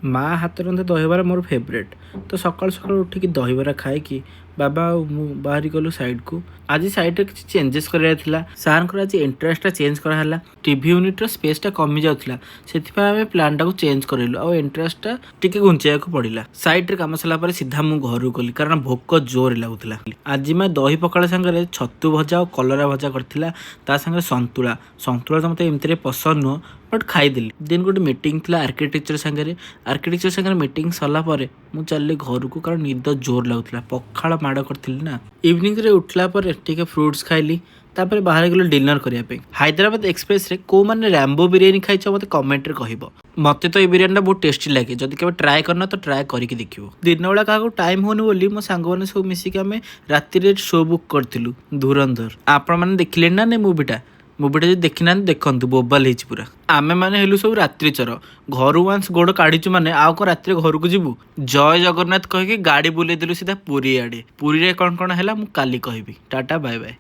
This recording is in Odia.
ମା ହାତ ରନ୍ଧା ଦହିବରା ମୋର ଫେଭରେଟ୍। ତ ସକାଳୁ ସକାଳୁ ଉଠିକି ଦହିବରା ଖାଇକି ବାବା ଆଉ ମୁଁ ବାହାରି ଗଲୁ ସାଇଡ଼୍କୁ। ଆଜି ସାଇଡ଼୍ରେ କିଛି ଚେଞ୍ଜେସ୍ କରିବାର ଥିଲା। ସାର୍ଙ୍କର ଆଜି ଏଣ୍ଟ୍ରାନ୍ସଟା ଚେଞ୍ଜ କରାହେଲା। ଟିଭି ୟୁନିଟ୍ର ସ୍ପେସ୍ଟା କମି ଯାଉଥିଲା, ସେଥିପାଇଁ ଆମେ ପ୍ଲାନ୍ଟାକୁ ଚେଞ୍ଜ କରିଲୁ ଆଉ ଏଣ୍ଟ୍ରାନ୍ସଟା ଟିକେ ଘୁଞ୍ଚେଇବାକୁ ପଡ଼ିଲା। ସାଇଡ଼୍ରେ କାମ ସରିଲା ପରେ ସିଧା ମୁଁ ଘରକୁ ଗଲି, କାରଣ ଭୋକ ଜୋରରେ ଲାଗୁଥିଲା। ଆଜି ମା ଦହି ପଖାଳ ସାଙ୍ଗରେ ଛତୁ ଭଜା ଆଉ କଲରା ଭଜା କରିଥିଲା, ତା ସାଙ୍ଗରେ ସନ୍ତୁଳା। ସନ୍ତୁଳା ତ ମୋତେ ଏମିତିରେ ପସନ୍ଦ ନୁହଁ, ବଟ୍ ଖାଇଦେଲି। ଦେନ୍ ଗୋଟେ ମିଟିଂ ଥିଲା ଆର୍କିଟେକ୍ଚର ସାଙ୍ଗରେ। ଆର୍କିଟେକ୍ଚର ସାଙ୍ଗରେ ମିଟିଂ ସରିଲା ପରେ ମୁଁ ଚାଲିଲି ଘରକୁ, କାରଣ ନିଦ ଜୋର ଲାଗୁଥିଲା। ପଖାଳ ମାଡ଼ କରିଥିଲି ନା। ଇଭିନିଂରେ ଉଠିଲା ପରେ ଟିକେ ଫ୍ରୁଟ୍ସ ଖାଇଲି, ତାପରେ ବାହାରି ଗଲି ଡିନର କରିବା ପାଇଁ। ହାଇଦ୍ରାବାଦ ଏକ୍ସପ୍ରେସରେ କୋଉମାନେ ରାମ୍ବୋ ବିରିୟାନୀ ଖାଇଛ ମୋତେ କମେଣ୍ଟରେ କହିବ। ମୋତେ ତ ଏଇ ବିରିୟାନୀଟା ବହୁତ ଟେଷ୍ଟି ଲାଗେ। ଯଦି କେବେ ଟ୍ରାଏ କରିନ ତ ଟ୍ରାଏ କରିକି ଦେଖିବ। ଦିନବେଳା କାହାକୁ ଟାଇମ୍ ହେଉନି ବୋଲି ମୋ ସାଙ୍ଗମାନେ ସବୁ ମିଶିକି ଆମେ ରାତିରେ ଶୋ ବୁକ୍ କରିଥିଲୁ ଧୁରନ୍ଧର। ଆପଣମାନେ ଦେଖିଲେଣି ନା ନାଇଁ ମୁଭିଟା? ମୁଭିଟା ଯଦି ଦେଖିନାହାନ୍ତି ଦେଖନ୍ତୁ, ବୋବାଲ ହେଇଛି ପୁରା। ଆମେମାନେ ହେଲୁ ସବୁ ରାତ୍ରିଚର। ଘରୁ ୱାନ୍ସ ଗୋଡ଼ କାଢ଼ିଛୁ ମାନେ ଆଉ କ'ଣ ରାତିରେ ଘରକୁ ଯିବୁ? ଜୟ ଜଗନ୍ନାଥ କହିକି ଗାଡ଼ି ବୁଲେଇ ଦେଲୁ ସିଧା ପୁରୀ ଆଡ଼େ। ପୁରୀରେ କ'ଣ କ'ଣ ହେଲା ମୁଁ କାଲି କହିବି। Tata bye bye.